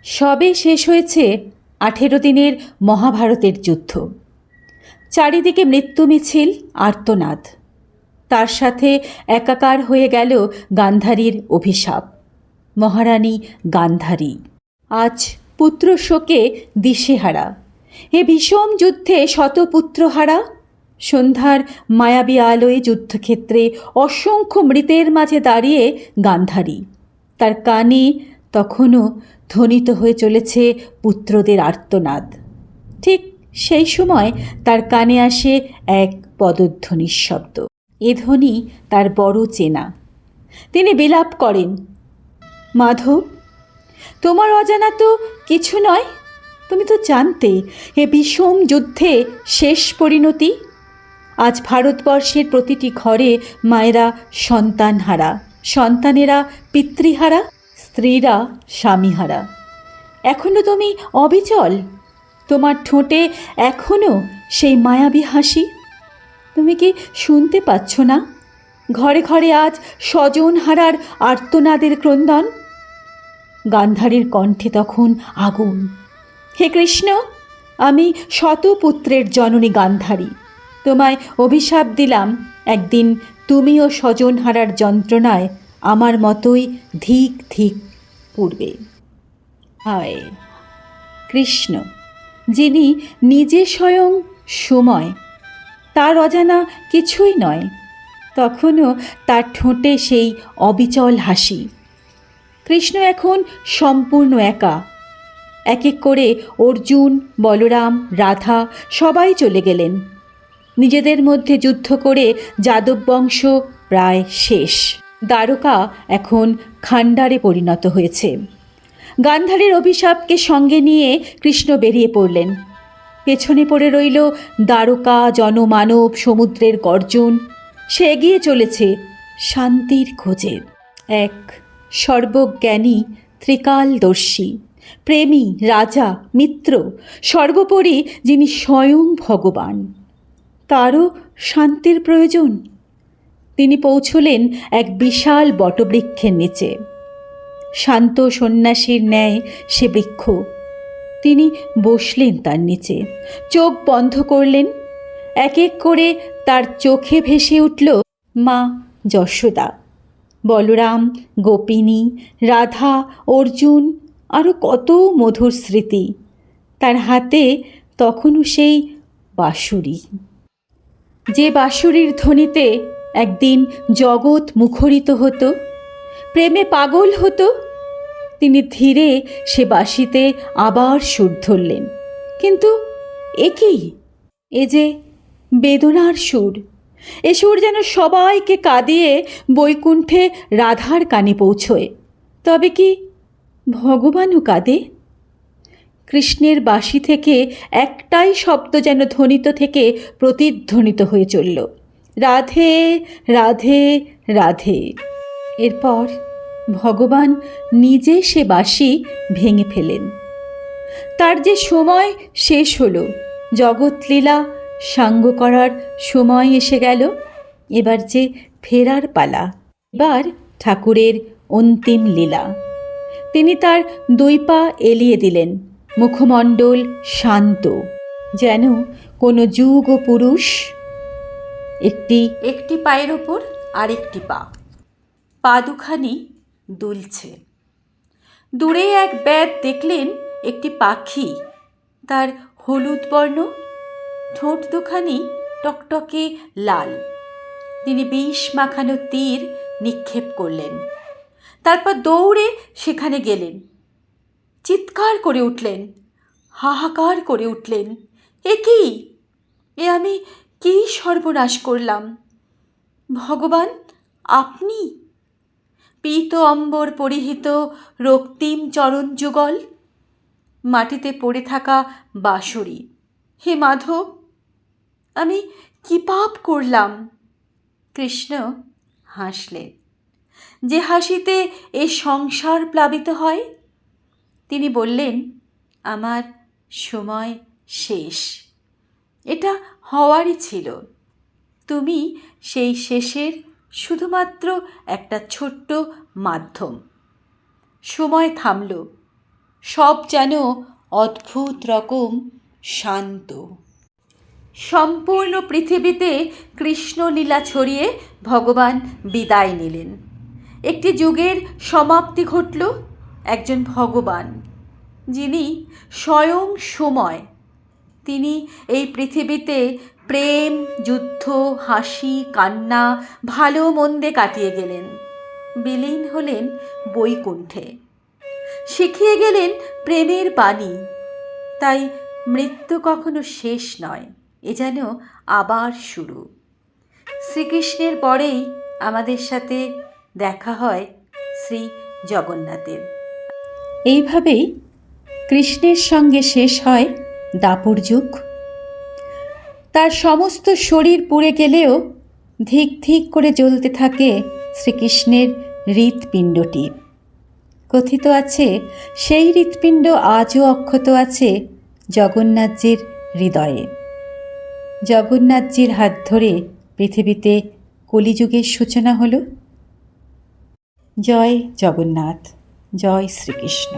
সবে শেষ হয়েছে 18 দিনের মহাভারতের যুদ্ধ। চারিদিকে মৃত্যু মিছিল, আর্তনাদ। তার সাথে একাকার হয়ে গেল গান্ধারীর অভিশাপ। মহারানী গান্ধারী আজ পুত্র শোকে দিশেহারা। এ বিষম যুদ্ধে শতপুত্রহারা। সন্ধ্যার মায়াবী আলোয় যুদ্ধক্ষেত্রে অসংখ্য মৃতের মাঝে দাঁড়িয়ে গান্ধারী। তার কানে তখনও ধ্বনিত হয়ে চলেছে পুত্রদের আর্তনাদ। ঠিক সেই সময় তার কানে আসে এক পদধ্বনির শব্দ। এ ধ্বনি তার বড় চেনা। তিনি বিলাপ করেন, মাধব, তোমার অজানা তো কিছু নয়। তুমি তো জানতে এ বিষম যুদ্ধে শেষ পরিণতি। আজ ভারতবর্ষের প্রতিটি ঘরে মায়েরা সন্তানহারা, সন্তানেরা পিতৃহারা, স্ত্রীরা স্বামীহারা। এখনো তুমি অবিচল? তোমার ঠোঁটে এখনো সেই মায়াবী হাসি? তুমি কি শুনতে পাচ্ছ না? ঘরে ঘরে আজ স্বজনহারার আর্তনাদের ক্রন্দন। গান্ধারীর কণ্ঠে তখন আগুন। হে কৃষ্ণ, আমি শতপুত্রের জননী গান্ধারী। তোমায় অভিশাপ দিলাম, একদিন তুমিও স্বজনহারার যন্ত্রণায় আমার মতোই ধিক ধিক পূর্বে। হায় কৃষ্ণ, যিনি নিজে স্বয়ং সময়, তার অজানা কিছুই নয়। তখনও তার ঠোঁটে সেই অবিচল হাসি। কৃষ্ণ এখন সম্পূর্ণ একা। এক এক করে অর্জুন, বলরাম, রাধা সবাই চলে গেলেন। নিজেদের মধ্যে যুদ্ধ করে যাদব বংশ প্রায় শেষ। দ্বারকা এখন খান্ডারে পরিণত হয়েছে। গান্ধারীর অভিশাপকে সঙ্গে নিয়ে কৃষ্ণ বেরিয়ে পড়লেন। পেছনে পড়ে রইল দ্বারকা, জনমানব, সমুদ্রের গর্জন। সে এগিয়ে চলেছে শান্তির খোঁজে। এক সর্বজ্ঞানী, ত্রিকালদর্শী, প্রেমী, রাজা, মিত্র, সর্বোপরি যিনি স্বয়ং ভগবান, তারও শান্তির প্রয়োজন। তিনি পৌঁছলেন এক বিশাল বটবৃক্ষের নিচে। শান্ত সন্ন্যাসীর ন্যায় সে বৃক্ষ। তিনি বসলেন তার নিচে, চোখ বন্ধ করলেন। এক এক করে তার চোখে ভেসে উঠল মা যশোদা, বলরাম, গোপিনী, রাধা, অর্জুন, আরও কত মধুর স্মৃতি। তার হাতে তখনও সেই বাঁশুরি, যে বাঁশুরির ধ্বনিতে একদিন জগৎ মুখরিত হতো, প্রেমে পাগল হতো। তিনি ধীরে সে বাঁশিতে আবার সুর ধরলেন। কিন্তু এ কি? এ যে বেদনার সুর। এ সুর যেন সবাইকে কাঁদিয়ে বৈকুণ্ঠে রাধার কানে পৌঁছয়। তবে কি ভগবানও কাঁদে? কৃষ্ণের বাঁশি থেকে একটাই শব্দ যেন ধ্বনিত থেকে প্রতিধ্বনিত হয়ে চলল, রাধে রাধে রাধে। এরপর ভগবান নিজে সে বাঁশি ভেঙে ফেলেন। তার যে সময় শেষ হলো, জগৎলীলা সাঙ্গ করার সময় এসে গেল। এবার যে ফেরার পালা, এবার ঠাকুরের অন্তিম লীলা। তিনি তার দুই পা এলিয়ে দিলেন, মুখমণ্ডল শান্ত, যেন কোনো যুগ ও পুরুষ। একটি পায়ের ওপর আরেকটি পা দুখানি দুলছে। দূরে এক ব্যাত দেখলেন একটি পাখি, তার হলুদ বর্ণ, ঠোঁট দুখানি টকটকে লাল। তিনি বিষ মাখানো তীর নিক্ষেপ করলেন। তারপর দৌড়ে সেখানে গেলেন। চিৎকার করে উঠলেন, হাহাকার করে উঠলেন, এ কি? এ আমি কী সর্বনাশ করলাম? ভগবান, আপনি? পীত অম্বর পরিহিত রক্তিম চরণ যুগল, মাটিতে পড়ে থাকা বাঁশুরি। হে মাধব, আমি কি পাপ করলাম? কৃষ্ণ হাসলেন, যে হাসিতে এ সংসার প্লাবিত হয়। তিনি বললেন, আমার সময় শেষ। এটা হওয়ারই ছিল। তুমি সেই শেষের শুধুমাত্র একটা ছোট্ট মাধ্যম। সময় থামল, সব যেন অদ্ভুত রকম শান্ত। সম্পূর্ণ পৃথিবীতে কৃষ্ণলীলা ছড়িয়ে ভগবান বিদায় নিলেন। একটি যুগের সমাপ্তি ঘটল। একজন ভগবান, যিনি স্বয়ং সময়, তিনি এই পৃথিবীতে প্রেম, যুদ্ধ, হাসি, কান্না, ভালো মন্দে কাটিয়ে গেলেন। বিলীন হলেন বৈকুণ্ঠে, শিখিয়ে গেলেন প্রেমের বাণী। তাই মৃত্যু কখনো শেষ নয়, এ যেন আবার শুরু। শ্রীকৃষ্ণের পরেই আমাদের সাথে দেখা হয় শ্রী জগন্নাথের। এইভাবেই কৃষ্ণের সঙ্গে শেষ হয় দাপর যুগ। তার সমস্ত শরীর পুড়ে গেলেও ধিক ধিক করে জ্বলতে থাকে শ্রীকৃষ্ণের হৃৎপিণ্ডটি। কথিত আছে সেই হৃৎপিণ্ড আজও অক্ষত আছে জগন্নাথজির হৃদয়ে। জগন্নাথজির হাত ধরে পৃথিবীতে কলিযুগের সূচনা হলো। জয় জগন্নাথ, জয় শ্রীকৃষ্ণ।